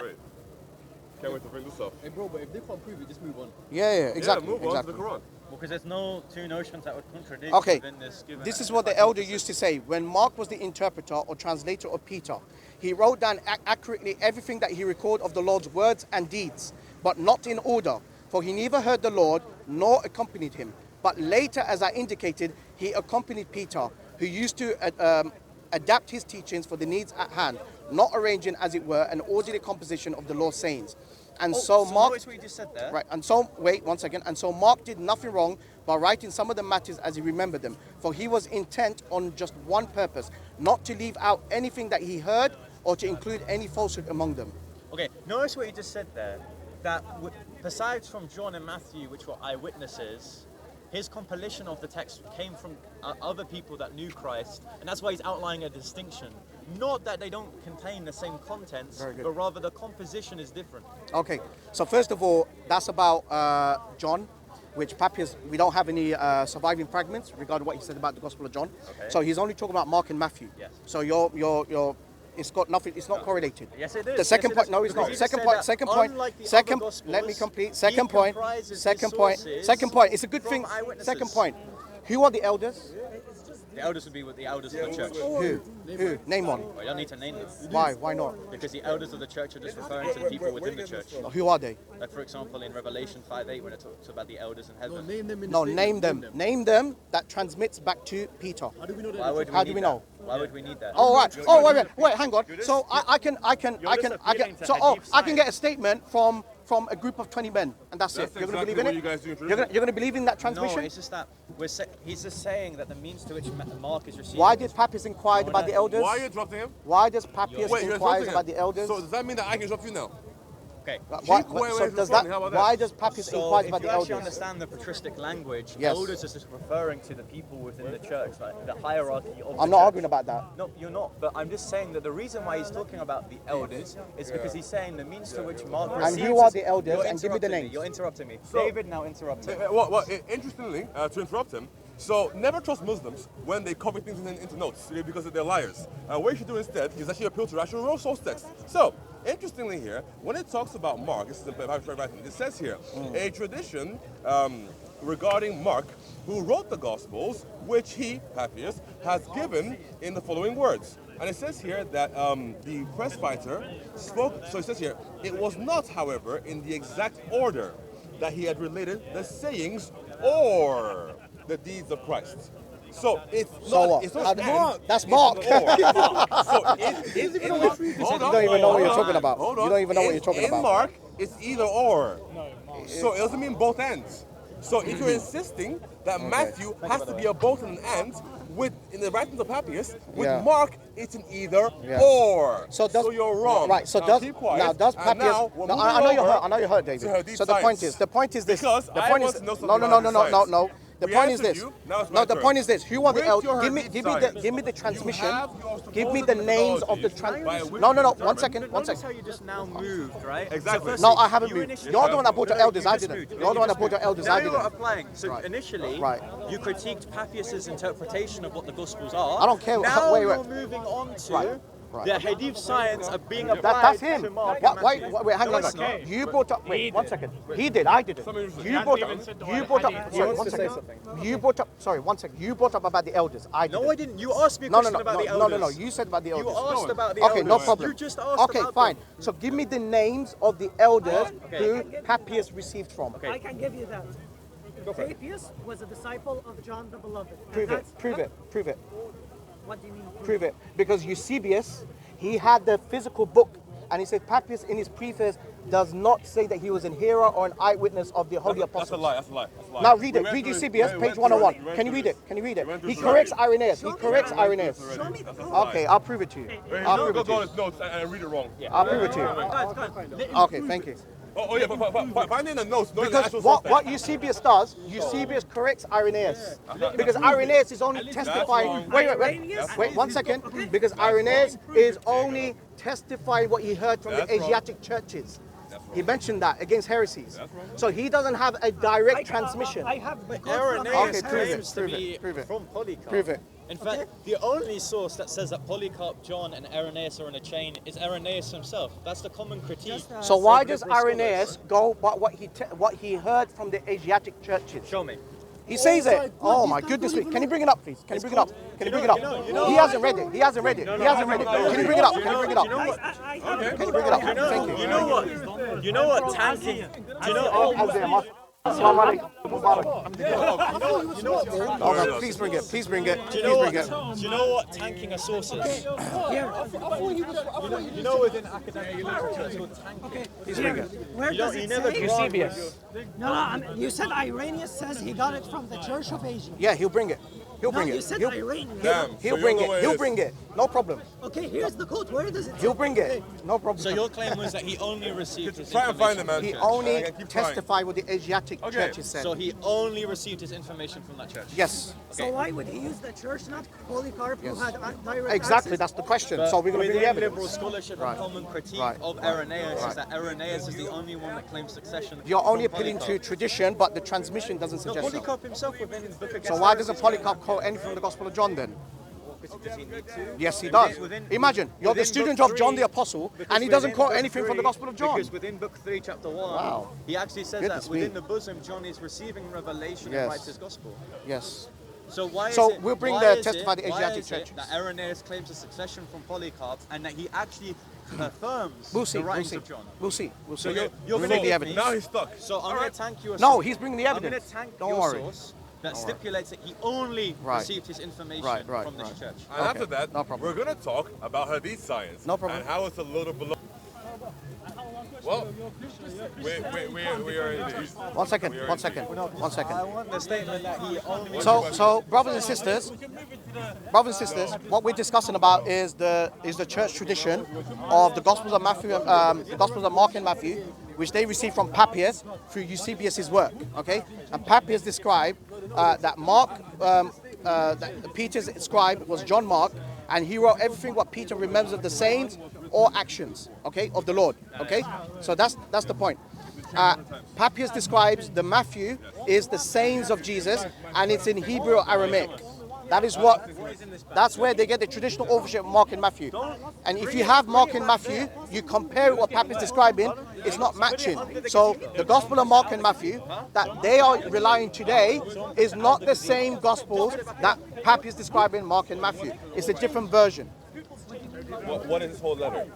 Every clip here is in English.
Great. Can't wait to bring this up. Hey, bro, but if they can't prove it, just move on. Yeah, exactly. Yeah, move on exactly. to the Quran. Well, because there's no two notions that would contradict Okay, within this given. this is what the elder used to say. When Mark was the interpreter or translator of Peter, he wrote down accurately everything that he recorded of the Lord's words and deeds, but not in order, for he neither heard the Lord nor accompanied him. But later, as I indicated, he accompanied Peter, who used to adapt his teachings for the needs at hand, not arranging, as it were, an orderly composition of the Lord's sayings. And so Mark, notice what you just said there. right, and so, wait 1 second, and so Mark did nothing wrong by writing some of the matters as he remembered them, for he was intent on just one purpose, not to leave out anything that he heard or to include any falsehood among them. Okay, notice what you just said there. That besides from John and Matthew, which were eyewitnesses, his compilation of the text came from other people that knew Christ, and that's why he's outlining a distinction. Not that they don't contain the same contents, but rather the composition is different. Okay, so first of all, that's about John, which Papias, we don't have any surviving fragments regarding what he said about the Gospel of John. Okay. So he's only talking about Mark and Matthew. Yes. So you're it's got nothing, it's not correlated. Yes, it is. The second Yes, it point, is. no, it's Because not. you Second just point, said second that point, unlike the second, other Gospels, let me complete. he Second point, comprises his second point, sources second point. It's a good from thing. eyewitnesses. Second point. Who are the elders? The elders would be with the elders of the church. Who? Name one. Well, you don't need to name them. Why? Why not? Because the elders of the church are just referring to the people within the church. Who are they? Like, for example, in Revelation 5:8, when it talks about the elders in No, heaven. name them in No, the name statement. them. Name them. That transmits back to Peter. How do we know that? Why would we How need do we that? know? Why would we need that? Oh right. Oh wait, hang on. So I can appealing to so Hadith I can get a science. statement from a group of 20 men, and that's That's it. You're going to exactly believe in what it? you guys do in You're tradition. going to believe in that transmission? No, it's just that he's just saying that the means to which Mark is receiving. Why did Papias inquire about the elders? Why are you interrupting him? Why does Papias Wait, you're inquire interrupting about him. the elders? So does that mean that I can interrupt you now? Okay. Why, Keep quiet so when does he's responding. How about that? why does Papias So inquire if about you the actually elders? understand the patristic language, Yes. elders is just referring to the people within the church, like the hierarchy of the I'm not church. arguing about that. No, you're not. But I'm just saying that the reason why he's talking about the elders is because he's saying the means to which Mark receives. And who are is- the elders? You're And give me the interrupting names. You're interrupting me. So- David, now interrupt him. Well, interestingly, to interrupt him, so never trust Muslims when they copy things into notes because they're liars. What you should do instead is actually appeal to rational real source text. So, interestingly here, when it talks about Mark, this is it says here, a tradition regarding Mark, who wrote the Gospels, which he, Papias, has given in the following words. And it says here that the presbyter spoke, so it says here, it was not, however, in the exact order that he had related the sayings or the deeds of Christ. So it's So not. what? It's not Mark. That's it's Mark. an or. So You don't even know what you're talking about. Hold You on. don't even know what you're talking In about. Mark, it's either or. So it doesn't mean both ends. So if you're insisting that Matthew has to be a both and an and, with in the writings of Papias, with Yeah. Mark it's an either Yeah. or. So you're wrong. Right. So now keep quiet. now does And Papias? now we're No, moving I know you're over hurt. I know you're hurt, David. to Hadith So the point science. is this. Because the I point want is to know something no. about science. The We point is answered this. you, now it's No, my the turn. point is this. Who are the With elders? your Give me Hadith the science, give me the transmission. you have your Give me supposed the names of the methodologies by which No. you One determine- second. One Notice second. how you just now moved, right? Exactly. So No, firstly, I haven't you moved. initially- You're the one that brought your No, elders. you I just didn't. moved. You're the one that brought your elders. Now I you're didn't. applying. So initially, Right. you critiqued Papias' interpretation of what the Gospels are. I don't care. Now Wait. you're moving on to Right. the Hadith science of being applied That's him. to Mark Wait, and Matthew. wait, hang No, on. it's not. You brought up. Wait, 1 second. He did. I didn't. You brought up. You brought up. Sorry, wants 1 to say second. something. You brought up. Sorry, 1 second. You brought up about the elders. I didn't. No, I didn't. You asked me a No, question about the elders. no. You said about the elders. You asked about the Okay, elders. no problem. You just asked Okay, about fine. them. So give me the names of the elders Okay. who Papias received from. Okay. I can give you that. Go for it. Papias was a disciple of John the Beloved. Prove it. Prove it. Prove it. What do you mean? Prove it. Because Eusebius, he had the physical book, and he said Papias in his preface does not say that he was an hearer or an eyewitness of the holy That's a apostles. lie. That's a lie. That's a lie. Now read We it. went Read through Eusebius, we page went through 101. we went Can you through read this. it? Can you read it? We went He through corrects already. Irenaeus. He corrects Irenaeus. Show me That's a proof. lie. Okay, I'll prove it to you. I'll prove Go it to on you. his notes and read it wrong. I'll prove it to you. Guys. Okay, thank you. Oh yeah, but find it in the notes, not in the Because actual what source Eusebius does, Eusebius corrects Irenaeus. Because Irenaeus is only testifying. Wait, 1 second. Because Irenaeus is only testifying what he heard from the That's wrong. Asiatic churches. He mentioned that against heresies. So he doesn't have a direct transmission. I have the Aaron Okay, Names prove it, claims to prove it, be prove it. from Polycarp. Prove it. In fact, the only source that says that Polycarp, John, and Irenaeus are in a chain is Irenaeus himself. That's the common critique. So why of does liberal Irenaeus scholars. go by what he heard from the Asiatic churches? Show me. He says my it. God, Oh he's my not goodness going me. Can you bring it up, please? Can you bring it up? Can you bring it up? He hasn't read it. He hasn't read it. He hasn't read it. Can you bring it up? Can you bring it up? Can you bring it up? Thank you. You know what? You know what tanking? Do you know? Assalamu alaikum. Mubarak. You know what? Oh, please bring it. Please bring it. Do you Please know bring it. what? Do you know what tanking a source is? You know within academic literature it's called tanking. Please bring it. Where does it never say? grant- You said Irenaeus says he got it from the Church of Asia. Yeah, he'll bring it. He'll No, bring you it. said He'll, Iranian. Damn. he'll So bring you know where it. it He'll is. bring it. No problem. Okay, here's the quote. Where does it say? He'll bring it. No problem. So your claim was that he only received his Try and find it, information man. He from the church. only I keep trying. testified what the Asiatic Okay. churches said. So he only received his information from that church. Yes. So why would he use the church, not Polycarp, who had direct Exactly. access? That's the question. But So we're going to bring the within liberal evidence. scholarship Right. and common critique Right. of Right. Irenaeus Right. is that Irenaeus is the only one that claims succession. You're only from appealing to Polycarp. tradition, but the transmission doesn't No, suggest so. Polycarp himself within his book. So why doesn't Polycarp quote anything from the Gospel of John then? Does he need to? Yes, he does. Imagine, you're the within student book of John 3, the Apostle, because and he doesn't within quote book anything from the 3, Gospel of John. Because within book 3, chapter 1, Wow. he actually says Goodness that within me. the bosom, John is receiving revelation Yes. and writes his gospel. Yes. So why So is it, we'll bring why the is testify the it- why Asiatic is it churches. that Irenaeus claims a succession from Polycarp and that he actually affirms We'll see. the We'll writings see. of John? We'll see. We'll see. So you're We'll gonna bring the give evidence. Now he's stuck. So I'm going to tank you a No, source. he's bringing the I'm evidence. going to tank Don't your worry. source that stipulates that he only Right. received his information Right, from this right. church. And after Okay, that, no problem. we're going to talk about Hadith science. No problem. And how it's a little below. Well, we are indeed. One second. One second. One I second. want the statement that he only. So, brothers and sisters, what we're discussing about is the church tradition of the Gospels of Matthew, the Gospels of Mark and Matthew, which they received from Papias through Eusebius's work. Okay, and Papias described that that Peter's scribe was John Mark, and he wrote everything what Peter remembers of the sayings or actions, okay, of the Lord. Okay, so that's the point. Papias describes the Matthew is the sayings of Jesus, and it's in Hebrew or Aramaic. That's where they get the traditional authorship of Mark and Matthew. And if you have Mark and Matthew, you compare what Papias is describing, it's not matching. So the Gospel of Mark and Matthew that they are relying today is not the same Gospels that Papias is describing Mark and Matthew. It's a different version. What is this whole letter?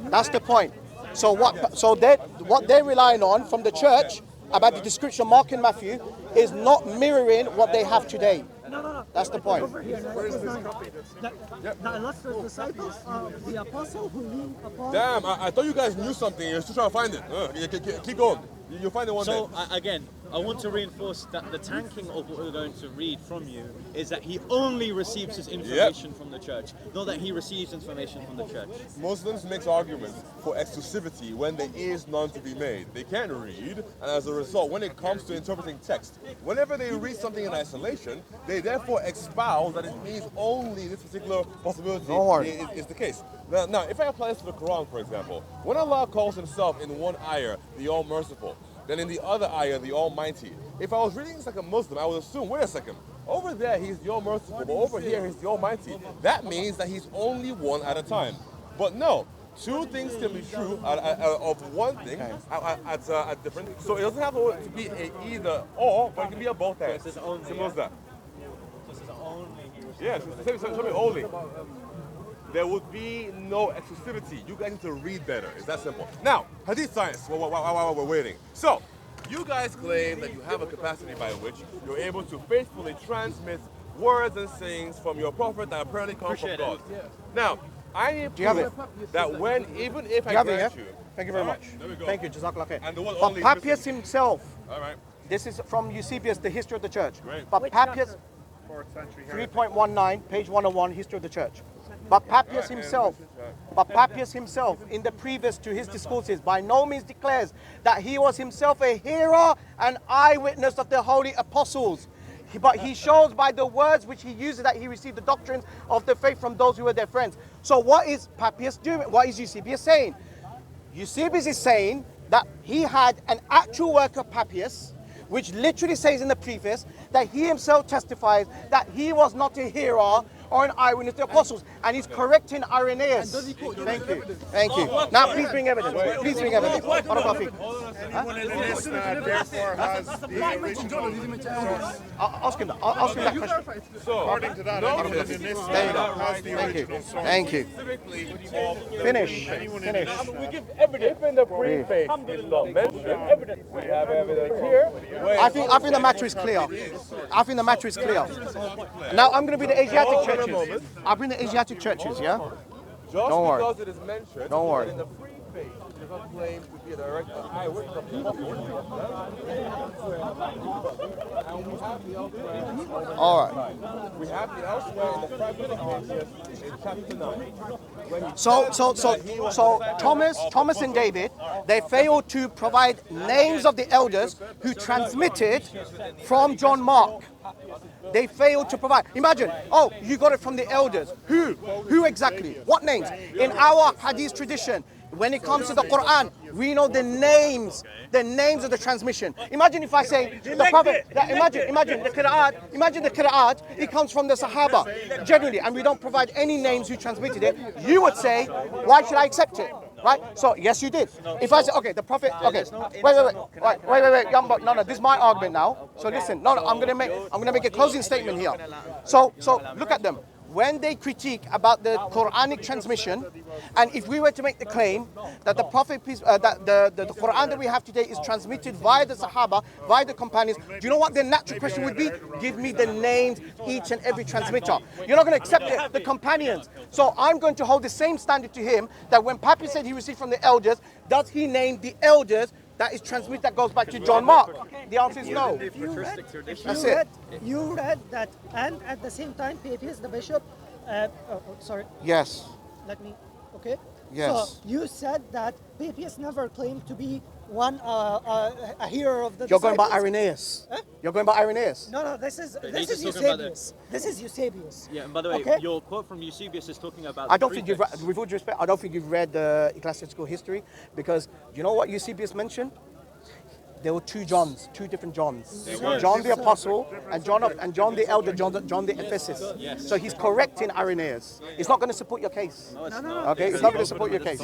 That's the point. So what they're relying on from the church about the description of Mark and Matthew is not mirroring what they have today. No. That's the point. Over here, the illustrious disciples of the apostle who leaned upon. Damn, I thought you guys knew something. You're still trying to find it. Keep going. You'll find it one So day. again, I want to reinforce that the tanking of what we're going to read from you is that he only receives his information from the church, not that he receives information from the church. Muslims make arguments for exclusivity when there is none to be made. They can't read, and as a result, when it comes to interpreting text, whenever they read something in isolation, they therefore espouse that it means only this particular possibility Don't worry. is the case. Now, if I apply this to the Quran, for example, when Allah calls himself in one ayah the All-Merciful, then in the other ayah the Almighty, if I was reading this like a Muslim, I would assume, wait a second, over there he's the All-Merciful, but over here he's the Almighty. That means that he's only one at a time. But no, two things can be true of one thing at different. So it doesn't have to be a either or, but it can be a both and. This is only, Simple as that. This is only he receives. Yeah, tell me only. There would be no exclusivity. You guys need to read better. It's that simple. Now, Hadith science, while we're waiting. So, you guys claim that you have a capacity by which you're able to faithfully transmit words and sayings from your prophet that apparently come from Appreciate God. it. Now, I need Do you have proof that even if I You have it, grant yeah? you. Thank you very All right, much. there we go. Thank you, Jazakallah khair. And the one But only Papias missing. himself, All right. this is from Eusebius, the history of the church. Great. But Papias, 3.19, page 101, history of the church. But Papias himself, in the previous to his discourses, by no means declares that he was himself a hearer and eyewitness of the holy apostles. But he shows by the words which he uses that he received the doctrines of the faith from those who were their friends. So what is Papias doing? What is Eusebius saying? Eusebius is saying that he had an actual work of Papias, which literally says in the preface that he himself testifies that he was not a hearer or an eyewitness to the apostles, and he's correcting Irenaeus. Thank you. Thank you. Now please bring evidence. Please bring evidence. Anyone in this therefore has the original source. Ask him that. Ask him that question. According to that, anyone in this There you go. has the Thank you. original source. Thank you. Finish. Anyone in Finish. this We give evidence. Even the preface is not mentioned. We have evidence here. I think the matter is clear. I think the matter is clear. Now I'm going to be the Asiatic churches. I'll bring the Asiatic churches, yeah? Just Don't worry. because it is mentioned, Don't worry. in the preface, it does not claim to be a direct eyewitness of the And we have the elsewhere. All right. We have the elsewhere in the fragmented cases in chapter 9. when he So Thomas and David, they failed to provide names of the elders who transmitted from John Mark. They failed to provide. Imagine, oh, you got it from the elders. Who? Who exactly? What names? In our hadith tradition, when it comes to the Quran, we know the names of the transmission. Imagine if I say the Prophet, imagine the Qira'at, it comes from the Sahaba, generally, and we don't provide any names who transmitted it. You would say, why should I accept it? Right? So yes, you did. If I say, okay, the Prophet, okay, wait, no, this is my argument now. So listen, no, I'm gonna make a closing statement here. So look at them. When they critique about the Quranic transmission, and if we were to make the claim that the Prophet, that the Quran that we have today is transmitted via the Sahaba, via the companions, do you know what their natural question would be? Give me the names each and every transmitter. You're not going to accept it, the companions. So I'm going to hold the same standard to him that when Papi said he received from the elders, does he name the elders that is transmitted that goes back to John Mark? The answer is no. You read that, and at the same time, Papias, the bishop, sorry. Yes. Let me, okay? Yes. So you said that Papias never claimed to be a hero of the You're going by disciples. Irenaeus. Huh? You're going by Irenaeus. No, this is just talking about Eusebius. This is Eusebius. Yeah, and by the way, Okay. your quote from Eusebius is talking about. I don't think you've, with all due respect, I don't think you've read ecclesiastical history, because you know what Eusebius mentioned? There were two Johns, two different Johns. John the Apostle and John the Elder, John the Ephesus. Yes. So he's correcting Irenaeus. It's not going to support your case. No, it's No, not. no. Okay, it's not going to support your case.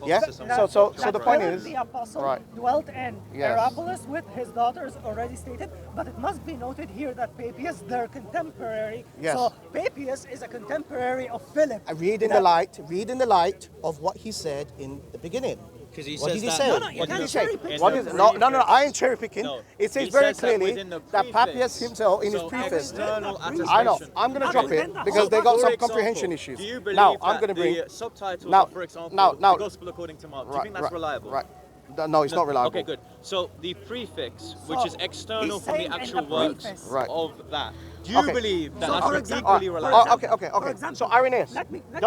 Yeah. That So the point Philip is, the apostle right. dwelt in Yes. Hierapolis with his daughters, already stated, but it must be noted here that Papias, their contemporary. Yes. So Papias is a contemporary of Philip. read in the light of what he said in the beginning. Because he What says did he that. say? No, you What did can't he say? cherry pick What them. is, no, I ain't cherry picking. No. It says He very says that clearly within the that Papias preface. himself in his So preface. external I know. attestation. I'm going to No, drop no, it no. because So, they got for some example, comprehension issues. Do you believe Now that I'm going to bring. the subtitles, now- of, for example, now- the Gospel according to Mark, do you think that's reliable? Right. No, it's not reliable. Okay, good. So the prefix, which So, is external he's from the saying in actual the words preface. Right. of that, do you Okay. believe that So, for that's example- equally reliable? Okay. For example, So Irenaeus, let me hang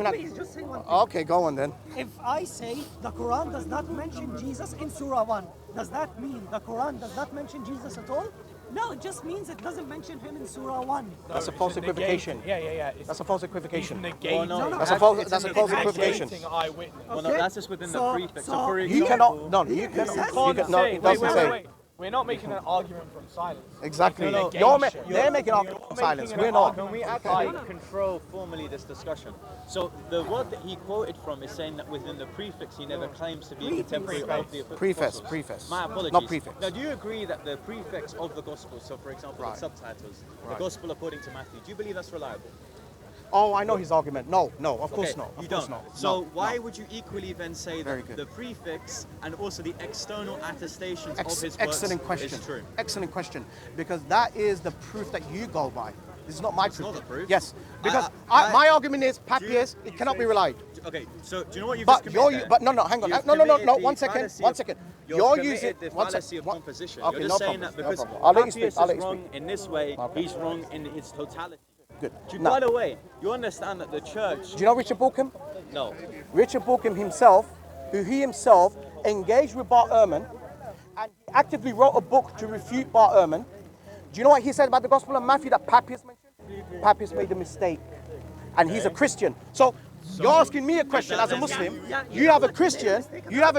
let me on. just say one thing. Okay, go on then. If I say the Quran does not mention Jesus in Surah 1, does that mean the Quran does not mention Jesus at all? No, it just means it doesn't mention him in Surah 1. That's a false equivocation. Yeah. That's a false equivocation. Well, no, No, That's a false. That's a false equivocation. Eyewitness. Well, no, Okay. that's just within the So- prefix. So, so for You example, cannot. No, you cannot. says- You Can't can, no, say. it doesn't say. Wait. We're not making an argument from silence. Exactly. No, They're making argument from silence. We're not. Can we actually control formally this discussion? So the word that he quoted from is saying that within the prefix he never claims to be a contemporary of the Preface, apostles. preface. My apologies. Not prefix. Now, do you agree that the prefix of the gospel, so for example Right. the subtitles, Right. the gospel according to Matthew, do you believe that's reliable? Oh, I know his argument. No, of course Okay, not. you Of course don't. not. So No, why no. would you equally then say Very that good. the prefix and also the external attestations of his works Excellent question. is true? Excellent question. Because that is the proof that you go by. This is not my proof. not the proof. Yes. Because I- my argument is Papias, it cannot be relied. Okay, so do you know what you've But just you're, committed but there? no, hang on. You've No. committed the 1 second. fallacy 1 of- second. You're You're committed using the 1 fallacy second. of composition. Okay, You're no just saying problem, that no because problem. I'll let you Papias speak, I'll let is you wrong speak. in this way, Okay. he's wrong in his totality. Good. By Now, the way, you understand that the church. do you know Richard Balcombe? No. Richard Balcombe himself, who he himself engaged with Bart Ehrman and he actively wrote a book to refute Bart Ehrman. Do you know what he said about the Gospel of Matthew that Papias mentioned? Papias made a mistake. And he's a Christian. So you're asking me a question as a Muslim. You have a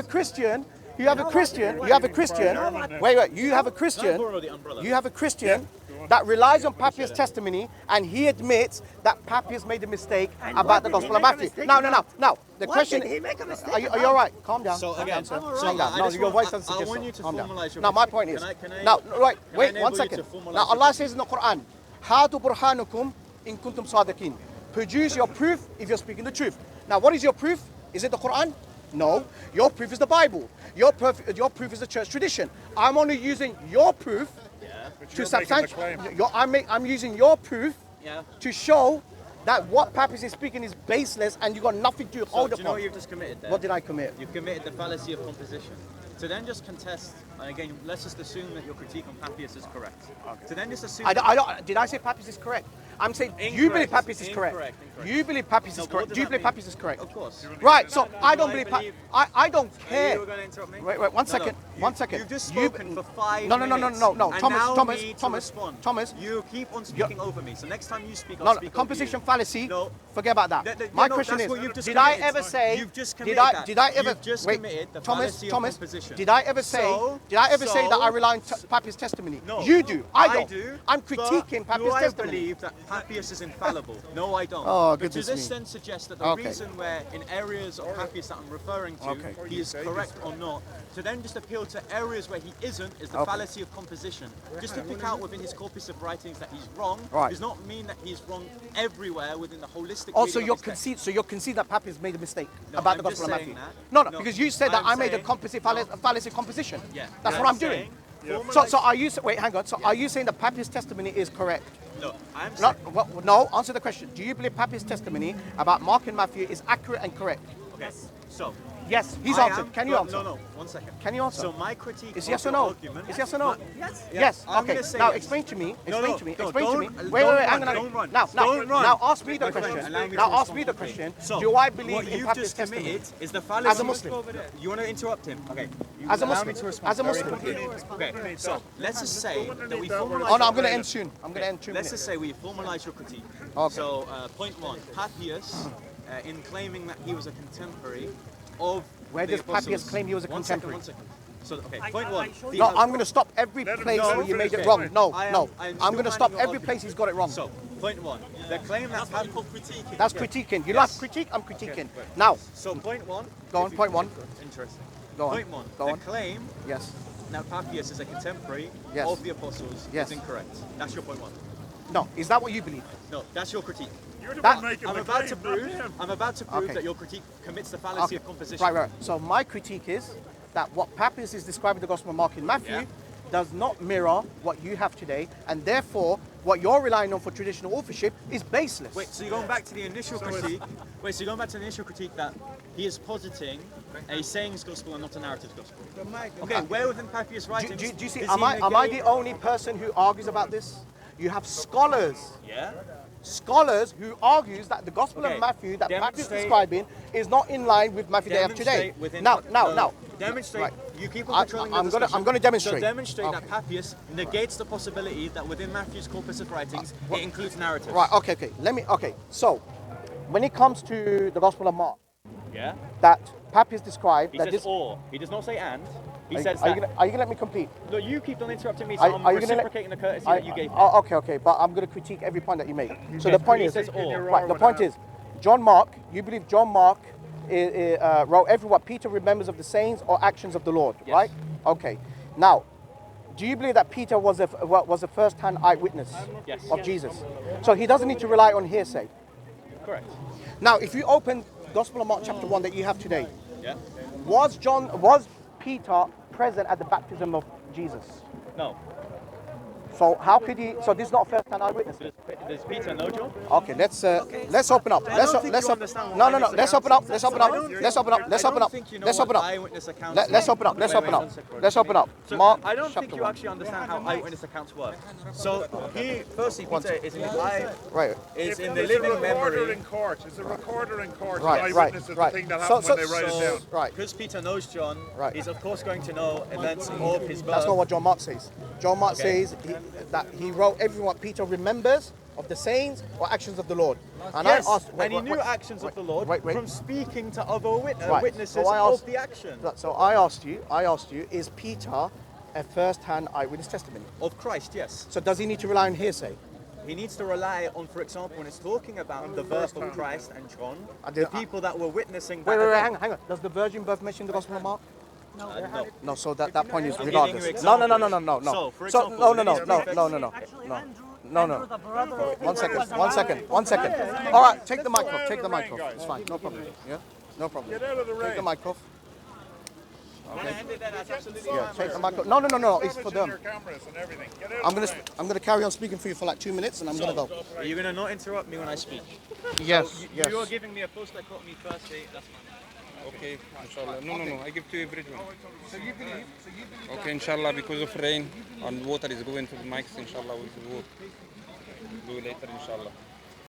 Christian You have a Christian. You have a Christian. Wait. You have a Christian. Borrow the umbrella. You have a Christian that relies on Papias' testimony, and he admits that Papias made a mistake And about what the did he Gospel of make a Matthew. mistake No. about? The Why question did he make a mistake Are you about? all right? Calm down. So Calm again, down, sir. so Calm down. I No, just your want- voice I- doesn't I suggest want so. you to Calm down. formalize your Now, my critique. point is. Can I- Now, right. can I Wait. enable One you second. to formalize Now, your Allah says in the Quran, "Hadu burhanukum in kuntum sadiqin." Produce your proof if you're speaking the truth. Now, what is your proof? Is it the Quran? No. Your proof is the Bible. Your proof is the church tradition. I'm only using your proof to You're making the substantiate. claim. I'm using your proof Yeah. to show that what Papias is speaking is baseless, and you got nothing to So hold do you know upon. what you've just committed there? What did I commit? You've committed the fallacy of composition. To then just contest, and again, let's just assume that your critique on Papias is correct. To then just assume. Did I say Papias is correct? I'm saying you Incorrect. believe Papias is correct. Incorrect. You believe Papias No, is but what correct. does Do you that believe mean? Papias is correct? Of course. Right. So I don't I believe. believe- I don't You care. were going to interrupt me? Wait. One No, second. no. One second. You've just You- spoken for 5 No. minutes. And Thomas. You keep on speaking over me. So next time you speak, I'll No, speak over composition you. fallacy. No. Forget about that. My question that's is, what you've just did I committed. ever say? You've just Did committed I? that. Did I ever? You've just wait, committed the Thomas. fallacy of Thomas. composition. Did I ever say? So- Did I ever say that I so- rely on Papias' testimony? No. You do. I don't. do. I'm but critiquing do Papias' I testimony. believe that Papias is infallible? No, I don't. Oh, But goodness does this me. then suggest that the Okay. reason where in areas of Papias that I'm referring to, Okay. he is correct or not, to then just appeal to areas where he isn't is the Okay. fallacy of composition. Just to pick out within his corpus of writings that he's wrong Right. does not mean that he's wrong everywhere within the holistic. Also, reading you're of his text. concede. So you're concede that Papias made a mistake No, about I'm the just Gospel of saying Matthew. that. No, because you said that I'm I made a saying- composite fallacy composition. Yeah. That's I'm what I'm doing. saying, So are you? Wait, hang on. So are you saying that Papias' testimony is correct? No, I'm No, saying. no. Answer the question. Do you believe Papias' testimony about Mark and Matthew is accurate and correct? Okay. So. Yes, he's I answered. am- Can you no, answer? No, 1 second. Can you answer? So my critique It's of yes or your no? argument- It's yes or no? Yes. Yes. I'm Okay. gonna say Now yes. explain to me. No, Explain no, to me. no, Explain to don't- me. don't Wait. run, Hang on. don't run. Now, Don't run. now ask me the My friend, question. allow me to Now ask respond. me the question. So, Do I believe what in you've Papias' just testimony? committed is the fallacy. As a Muslim. You want to interrupt him? Okay. You As a allow Muslim. me to respond As a very Muslim. quickly. Okay. So let's just say that we Oh formalize. no, I'm going to end soon. I'm going to end 2 Let's minutes. just say we formalize your critique. Okay. So point 1, Papias, in claiming that he was a contemporary of. Where the does Papias apostles- claim he was a 1 second, contemporary? 1 second. So okay, point 1. No, I'm going to stop every Let him place know. where you made it Okay. wrong. No, I am- no. I'm I'm going to still stop finding your every place he's got it wrong. So, point 1, the claim that critiquing. That's critiquing. You Yes. like critique? I'm critiquing. Now, So point 1. Go on, point 1. Interesting. Go on. Point 1. Go the on. claim Yes. that Papias is a contemporary Yes. of the apostles Yes. is incorrect. That's your point 1. No. Is that what you believe? No, that's your critique. You're the That- one making I'm the about to claim, not prove. him. I'm about to prove Okay. that your critique commits the fallacy of composition. Right. So my critique is that what Papias is describing the Gospel of Mark and Matthew Yeah. does not mirror what you have today, and therefore what you're relying on for traditional authorship is baseless. Wait, so you're going back to the initial critique? Wait, so you're going back to the initial critique that he is positing a sayings gospel and not a narrative gospel. Okay, where within Papias' writings? Do you see? does Am he I the negate- only person who argues about this? You have scholars who argues that the Gospel Okay, of Matthew that Papias is demonstrate- describing is not in line with Matthew they have today. Demonstrate within Now. Demonstrate. Right. You keep on controlling the I'm discussion. gonna demonstrate. So demonstrate Okay. that Papias negates the possibility that within Matthew's corpus of writings what- it includes narratives. Right. Okay. So, when it comes to the Gospel of Mark, Yeah. that Papias described He that says this. or. He does not say and. He Are you says are you that. gonna let me complete? No, you keep on interrupting me, so Are I'm you gonna let- reciprocating the courtesy that you gave me. Okay, but I'm going to critique every point that you make. So Okay, the point he is, says or. right? The point is, John Mark. You believe John Mark wrote every what Peter remembers of the sayings or actions of the Lord, Yes. right? Okay. Now, do you believe that Peter was a first-hand eyewitness Yes. of Jesus? So he doesn't need to rely on hearsay. Correct. Now, if you open Gospel of Mark chapter 1 that you have today, Yeah. was Peter present at the baptism of Jesus? No. So how could he? So this is not a first-hand eyewitness. Does Peter know John? Okay, let's open up. I don't think you understand what No. eyewitness Let's open up. accounts Let's are. open up. I don't Let's open up. Let's I open don't up. think you know Let's what open up. eyewitness accounts Let's are. open up. Let's Wait, open up. one second. Let's open up. So Mark. I don't think chapter you 1. actually understand how eyewitness accounts work. So firstly, Peter is in the Right. is in the There's a living recorder memory. in court. It's a recorder in court. Right, The right, eyewitness is right. the thing that So- happened when they write it down. Right. Because Peter knows John, Right. he's of course going to know events of his birth. That's not what John Mark says. John Mark Okay. says that he wrote everything what Peter remembers of the sayings or actions of the Lord? And Yes, I asked, and he knew actions of the Lord from speaking to other Right. witnesses So I asked- of the action So I asked you, is Peter a first-hand eyewitness testimony? of Christ. Yes, So does he need to rely on hearsay? he needs to rely on, for example, when it's talking about the birth of Christ and John, I the did- people that were witnessing that Wait, event. hang on. Does the virgin birth mention the Gospel of Mark? No. No, so that point is I'm regardless. giving you No. examples. So, for example, No. when he's prefixing- Actually, No. Andrew, No. Andrew, the brother of One Peter, was second. around. All right, take the mic off. Take the mic off. It's fine. No problem. Yeah, no problem. Get out of the Take the rain. mic off. That's absolutely Yeah, fine. take the mic off. No. It's for Damaging them. your cameras and everything. Get out I'm of the gonna rain. I'm gonna carry on speaking for you for like 2 minutes, and I'm gonna go. Are you going to not interrupt me when I speak? Yes. You're giving me a post that caught me firstly. That's fine. Okay, inshallah. No, I give to everyone. Okay, inshallah, because of rain and water is going to the mics, inshallah, we will do later, inshallah.